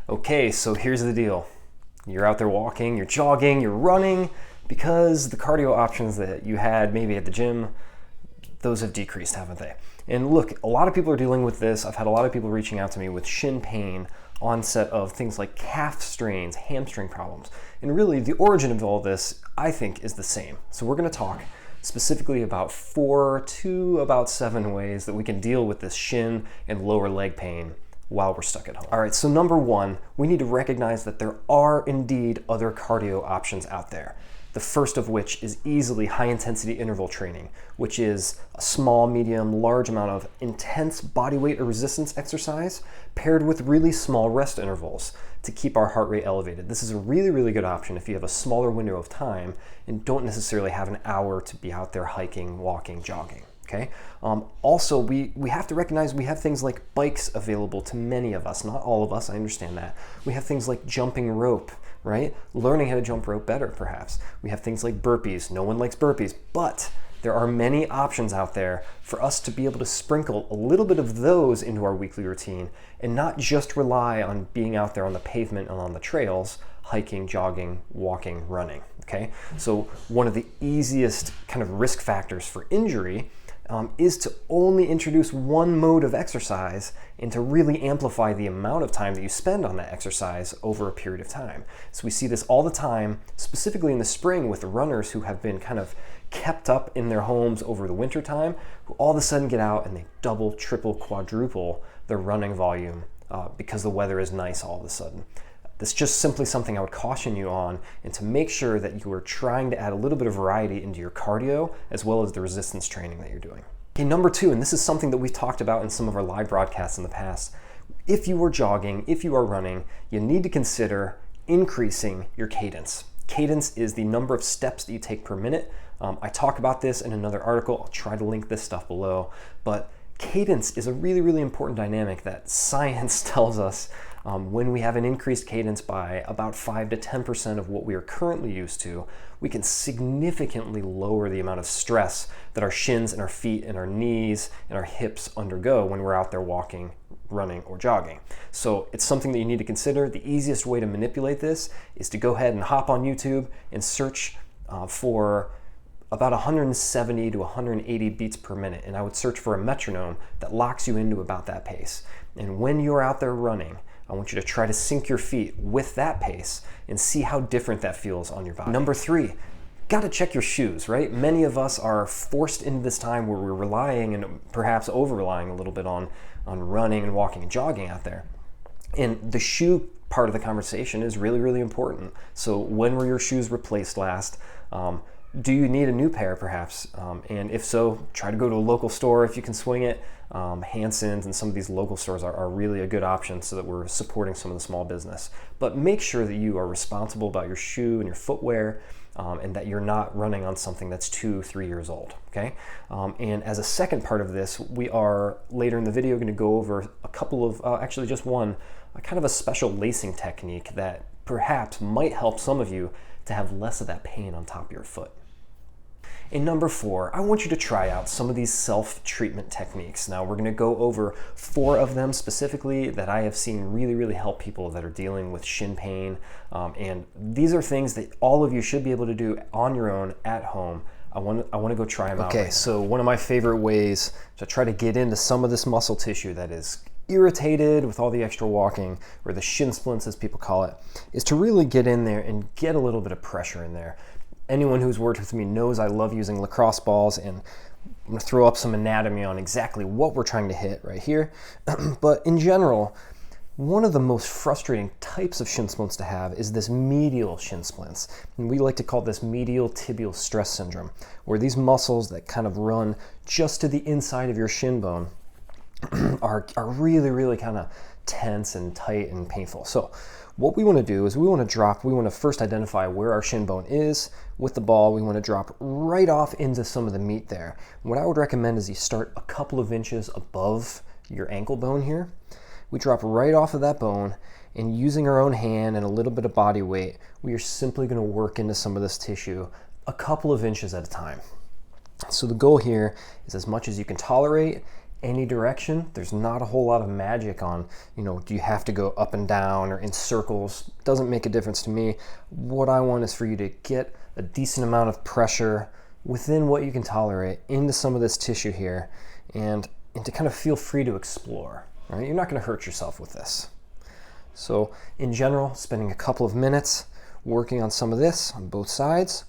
Okay, so here's the deal. You're out there walking, you're jogging, you're running, because the cardio options that you had maybe at the gym, those have decreased, haven't they? And look, a lot of people are dealing with this. I've had a lot of people reaching out to me with shin pain, onset of things like calf strains, hamstring problems. And really, the origin of all this, I think, is the same. So we're gonna talk specifically about 4 to about 7 ways that we can deal with this shin and lower leg pain while we're stuck at home. All right, so number 1, we need to recognize that there are indeed other cardio options out there. The first of which is easily high intensity interval training, which is a small, medium, large amount of intense body weight or resistance exercise paired with really small rest intervals to keep our heart rate elevated. This is a really, really good option if you have a smaller window of time and don't necessarily have an hour to be out there hiking, walking, jogging. Okay. Also, we have to recognize we have things like bikes available to many of us, not all of us, I understand that. We have things like jumping rope, right? Learning how to jump rope better, perhaps. We have things like burpees. No one likes burpees, but there are many options out there for us to be able to sprinkle a little bit of those into our weekly routine and not just rely on being out there on the pavement and on the trails, hiking, jogging, walking, running, okay? So one of the easiest kind of risk factors for injury is to only introduce one mode of exercise and to really amplify the amount of time that you spend on that exercise over a period of time. So we see this all the time, specifically in the spring with the runners who have been kind of kept up in their homes over the winter time, who all of a sudden get out and they double, triple, quadruple their running volume because the weather is nice all of a sudden. That's just simply something I would caution you on, and to make sure that you are trying to add a little bit of variety into your cardio as well as the resistance training that you're doing. Okay, number 2, and this is something that we've talked about in some of our live broadcasts in the past. If you are jogging, if you are running, you need to consider increasing your cadence. Cadence is the number of steps that you take per minute. I talk about this in another article. I'll try to link this stuff below, but cadence is a really, really important dynamic that science tells us when we have an increased cadence by about 5 to 10% of what we are currently used to, we can significantly lower the amount of stress that our shins and our feet and our knees and our hips undergo when we're out there walking, running, or jogging. So it's something that you need to consider. The easiest way to manipulate this is to go ahead and hop on YouTube and search for about 170 to 180 beats per minute. And I would search for a metronome that locks you into about that pace. And when you're out there running, I want you to try to sync your feet with that pace and see how different that feels on your body. Number 3, gotta check your shoes, right? Many of us are forced into this time where we're relying and perhaps over-relying a little bit on running and walking and jogging out there. And the shoe part of the conversation is really, really important. So when were your shoes replaced last? Do you need a new pair perhaps? And if so, try to go to a local store if you can swing it. Hanson's and some of these local stores are really a good option so that we're supporting some of the small business. But make sure that you are responsible about your shoe and your footwear and that you're not running on something that's 2-3 years old, okay? And as a second part of this, we are later in the video going to go over a couple of, actually just one, kind of a special lacing technique that perhaps might help some of you to have less of that pain on top of your foot. And number 4, I want you to try out some of these self-treatment techniques. Now we're gonna go over 4 of them specifically that I have seen really, really help people that are dealing with shin pain. And these are things that all of you should be able to do on your own at home. I want to go try them out. Okay, so one of my favorite ways to try to get into some of this muscle tissue that is irritated with all the extra walking, or the shin splints as people call it, is to really get in there and get a little bit of pressure in there. Anyone who's worked with me knows I love using lacrosse balls, and I'm gonna throw up some anatomy on exactly what we're trying to hit right here. But in general, one of the most frustrating types of shin splints to have is this medial shin splints. And we like to call this medial tibial stress syndrome, where these muscles that kind of run just to the inside of your shin bone are really, really kind of tense and tight and painful. So what we want to do is we want to first identify where our shin bone is with the ball. We want to drop right off into some of the meat there. What I would recommend is you start a couple of inches above your ankle bone here. We drop right off of that bone, and using our own hand and a little bit of body weight, we are simply going to work into some of this tissue a couple of inches at a time. So the goal here is as much as you can tolerate any direction. There's not a whole lot of magic on, do you have to go up and down or in circles? Doesn't make a difference to me. What I want is for you to get a decent amount of pressure within what you can tolerate into some of this tissue here, and to kind of feel free to explore. Right? You're not going to hurt yourself with this. So in general, spending a couple of minutes working on some of this on both sides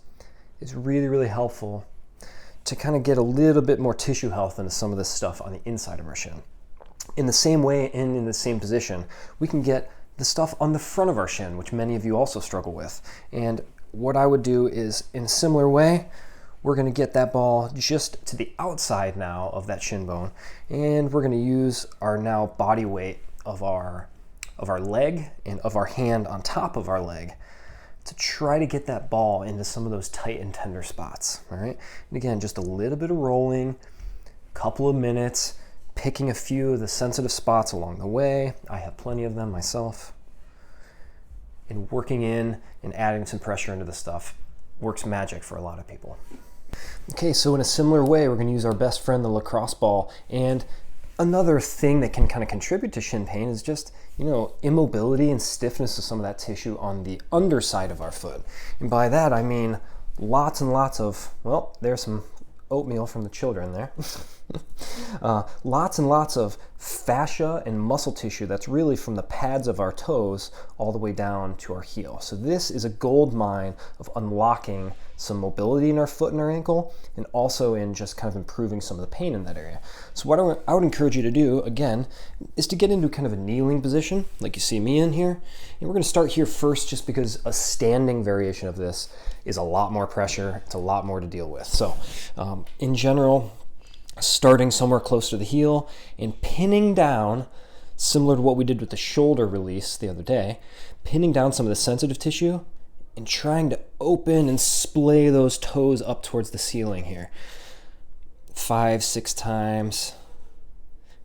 is really, really helpful to kind of get a little bit more tissue health into some of this stuff on the inside of our shin. In the same way and in the same position, we can get the stuff on the front of our shin, which many of you also struggle with. And what I would do is, in a similar way, we're going to get that ball just to the outside now of that shin bone, and we're going to use our now body weight of our leg and of our hand on top of our leg to try to get that ball into some of those tight and tender spots, all right? And again, just a little bit of rolling, a couple of minutes, picking a few of the sensitive spots along the way. I have plenty of them myself. And working in and adding some pressure into the stuff works magic for a lot of people. Okay, so in a similar way, we're gonna use our best friend, the lacrosse ball. And another thing that can kind of contribute to shin pain is just, immobility and stiffness of some of that tissue on the underside of our foot. And by that, I mean lots and lots of, well, there's some oatmeal from the children there. Lots and lots of fascia and muscle tissue that's really from the pads of our toes all the way down to our heel. So this is a gold mine of unlocking some mobility in our foot and our ankle, and also in just kind of improving some of the pain in that area. So what I would encourage you to do, again, is to get into kind of a kneeling position, like you see me in here. And we're gonna start here first, just because a standing variation of this is a lot more pressure, it's a lot more to deal with. So in general, starting somewhere close to the heel and pinning down, similar to what we did with the shoulder release the other day, pinning down some of the sensitive tissue and trying to open and splay those toes up towards the ceiling here. 5, 6 times,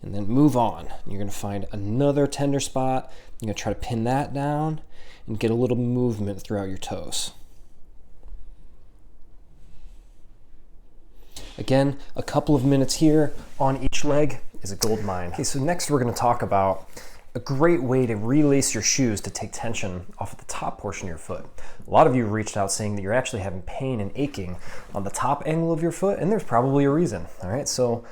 and then move on. You're gonna find another tender spot. You're gonna try to pin that down and get a little movement throughout your toes. Again, a couple of minutes here on each leg is a gold mine. Okay, so next we're going to talk about a great way to relace your shoes to take tension off of the top portion of your foot. A lot of you reached out saying that you're actually having pain and aching on the top angle of your foot, and there's probably a reason, all right? So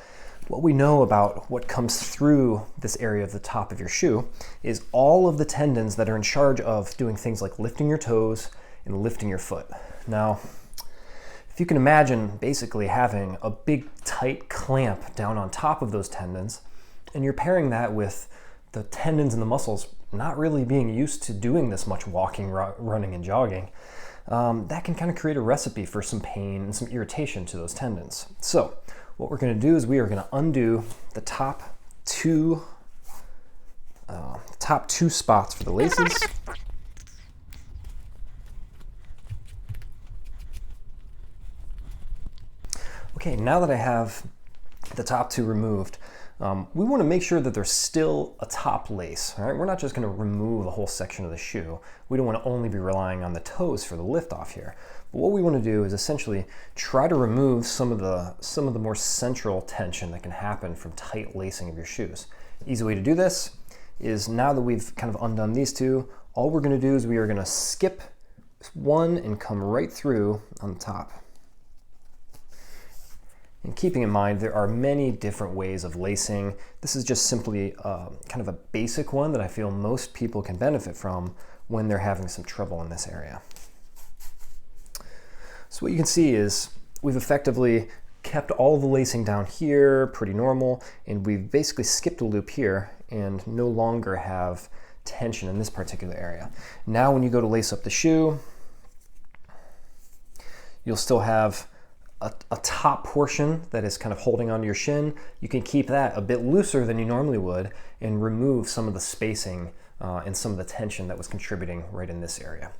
what we know about what comes through this area of the top of your shoe is all of the tendons that are in charge of doing things like lifting your toes and lifting your foot. Now, if you can imagine basically having a big tight clamp down on top of those tendons, and you're pairing that with the tendons and the muscles not really being used to doing this much walking, running, and jogging, that can kind of create a recipe for some pain and some irritation to those tendons. So what we're going to do is we are going to undo the top two spots for the laces. Okay, now that I have the top two removed, we want to make sure that there's still a top lace. All right, we're not just going to remove a whole section of the shoe. We don't want to only be relying on the toes for the lift off here. But what we want to do is essentially try to remove some of the more central tension that can happen from tight lacing of your shoes. Easy way to do this is, now that we've kind of undone these two, all we're going to do is we are going to skip one and come right through on the top. And keeping in mind, there are many different ways of lacing. This is just simply kind of a basic one that I feel most people can benefit from when they're having some trouble in this area. So what you can see is we've effectively kept all of the lacing down here pretty normal, and we've basically skipped a loop here and no longer have tension in this particular area. Now when you go to lace up the shoe, you'll still have a top portion that is kind of holding onto your shin. You can keep that a bit looser than you normally would and remove some of the spacing and some of the tension that was contributing right in this area.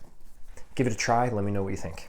Give it a try, let me know what you think.